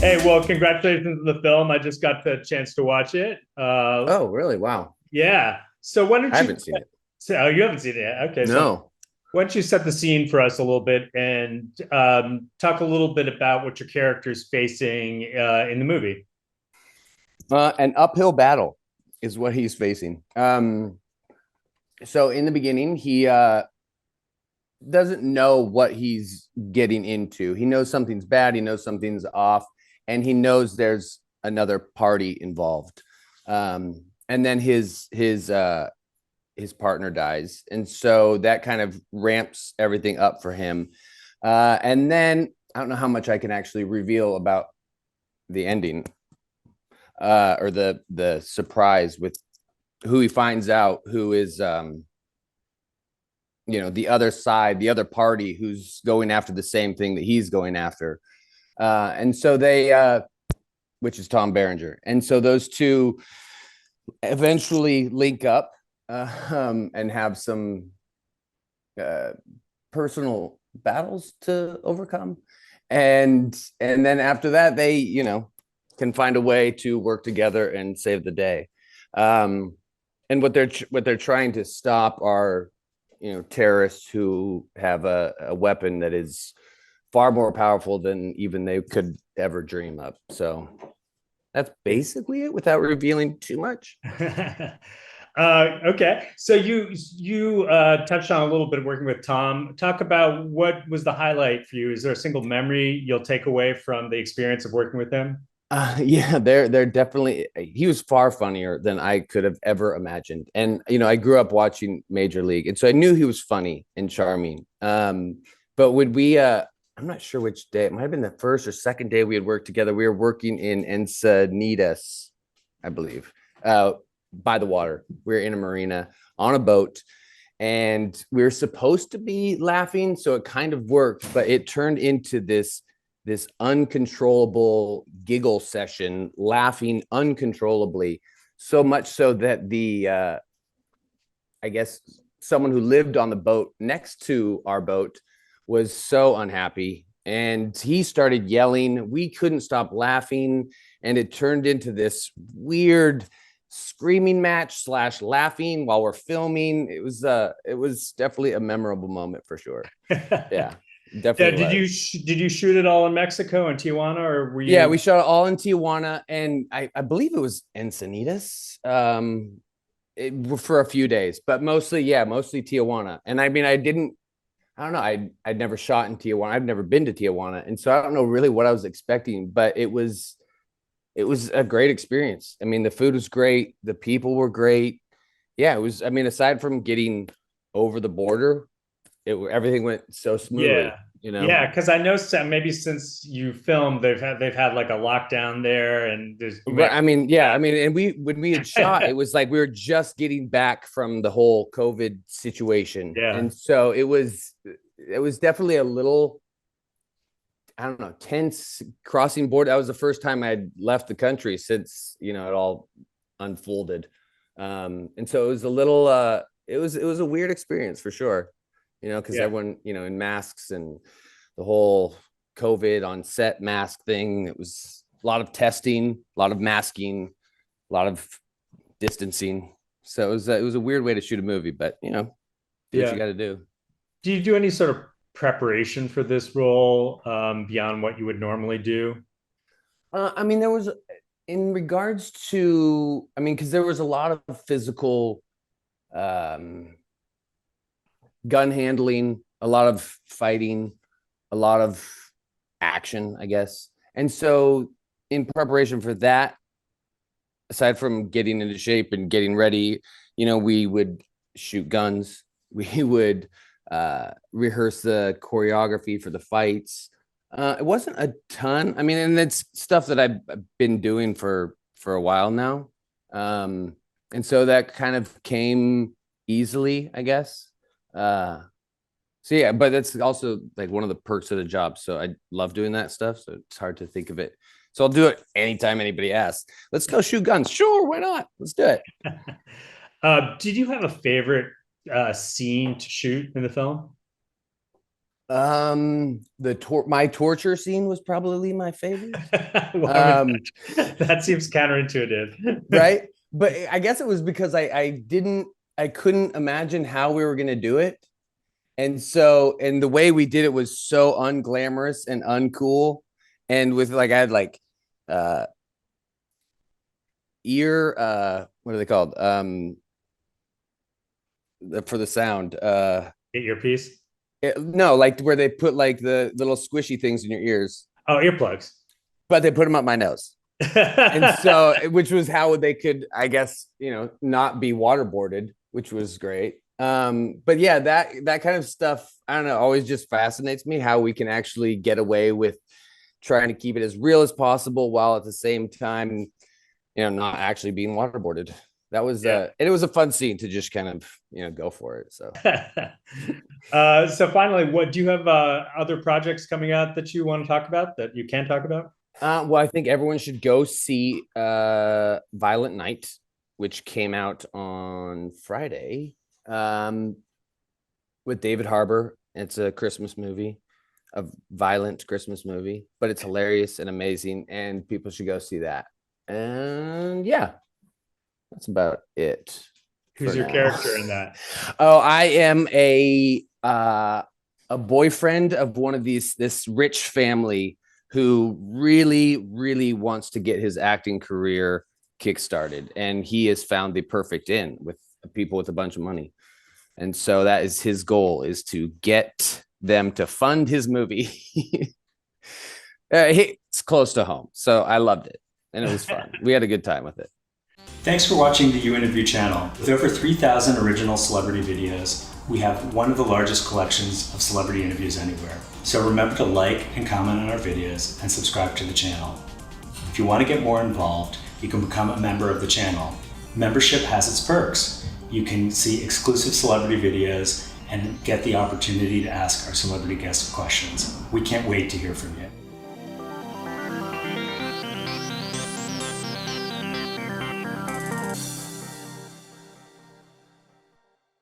Hey, well, congratulations on the film. I just got the chance to watch it. Oh, really? Wow. Yeah. So why don't I you? haven't seen it. Oh, you haven't seen it yet. Okay, so No. why don't you set the scene for us a little bit and talk a little bit about what your character is facing in the movie? An uphill battle is what he's facing. So in the beginning, he doesn't know what he's getting into. He knows something's bad, he knows something's off, and he knows there's another party involved. And then his partner dies, and so that kind of ramps everything up for him. And then I don't know how much I can actually reveal about the ending, or the surprise with who he finds out who is the other side, the other party who's going after the same thing that he's going after. And so they which is Tom Berenger. And so those two eventually link up, and have some uh, personal battles to overcome. And then after that, they can find a way to work together and save the day. And what they're trying to stop are terrorists who have a weapon that is far more powerful than even they could ever dream of. So that's basically it without revealing too much. Okay, so you touched on a little bit working with Tom. Talk about what was the highlight for you. Is there a single memory you'll take away from the experience of working with him? Yeah, they're definitely. He was far funnier than I could have ever imagined, and I grew up watching Major League, and so I knew he was funny and charming. But would we? I'm not sure which day. It might have been the first or second day we had worked together. We were working in Encinitas, I believe, by the water. We were in a marina on a boat, and we were supposed to be laughing, so it kind of worked, but it turned into this uncontrollable giggle session, laughing uncontrollably, so much so that the I guess someone who lived on the boat next to our boat was so unhappy, and he started yelling. We couldn't stop laughing, and it turned into this weird screaming match slash laughing while we're filming. It was definitely a memorable moment for sure. Yeah, Yeah, definitely was. did you shoot it all in Mexico and Tijuana, or were Yeah, you? we shot it all in Tijuana, and I believe it was Encinitas, for a few days, but mostly, yeah, mostly Tijuana. And I mean, I don't know, I'd never shot in Tijuana. I've never been to Tijuana, and so I don't know really what I was expecting, but it was a great experience. I mean, the food was great, the people were great. Yeah, it was. I mean, aside from getting over the border, everything went so Yeah, smoothly. yeah, because I know maybe since you filmed, they've had like a lockdown there, and there's you may Right. have. I mean, yeah. I mean, and we when we had shot, it was like we were just getting back from the whole COVID situation, Yeah, and so it was definitely a little, I don't know, tense crossing board. That was the first time I'd left the country since it all unfolded, and so it was a little. It was a weird experience for sure, because yeah, everyone in masks and the whole COVID on set mask thing. It was a lot of testing, a lot of masking, a lot of distancing. So it was a weird way to shoot a movie, but do what you yeah. got to do. Do you do any sort of preparation for this role beyond what you would normally do? I mean, there was, in regards to, I mean, because there was a lot of physical, um, gun handling, a lot of fighting, a lot of action, I guess. And so, in preparation for that, aside from getting into shape and getting ready, we would shoot guns. We would rehearse the choreography for the fights. It wasn't a ton. I mean, and it's stuff that I've been doing for a while now, and so that kind of came easily, I guess. Uh, so yeah, but that's also like one of the perks of the job. So I love doing that stuff. So it's hard to think of it. So I'll do it anytime anybody asks. Let's go shoot guns. Sure, why not? Let's do it. Did you have a favorite scene to shoot in the film? My torture scene was probably my favorite. Why would that seems counterintuitive. Right? But I guess it was because I couldn't imagine how we were gonna do it. And the way we did it was so unglamorous and uncool. And with like I had like uh what are they called? For the sound. Get your piece. No, like where they put like the little squishy things in your ears, Oh, earplugs. but they put them up my nose. And so which was how they could, I guess, not be waterboarded, which was great. But yeah, that kind of stuff, I don't know, always just fascinates me, how we can actually get away with trying to keep it as real as possible while at the same time, not actually being waterboarded. That was and it was a fun scene to just kind of go for it. So so finally, what do you have other projects coming out that you want to talk about that you can talk about? well, I think everyone should go see Violent Night, which came out on Friday, with David Harbour. It's a Christmas movie, a violent Christmas movie, but it's hilarious and amazing, and people should go see that. And yeah, that's about it. Who's your character in that? Oh, I am a boyfriend of one of this rich family who really, really wants to get his acting career kickstarted, and he has found the perfect in with people with a bunch of money. And so that is his goal, is to get them to fund his movie. It's close to home, so I loved it, and it was fun. We had a good time with it. Thanks for watching the You Interview channel. With over 3,000 original celebrity videos, we have one of the largest collections of celebrity interviews anywhere. So remember to like and comment on our videos and subscribe to the channel. If you want to get more involved, you can become a member of the channel. Membership has its perks. You can see exclusive celebrity videos and get the opportunity to ask our celebrity guests questions. We can't wait to hear from you.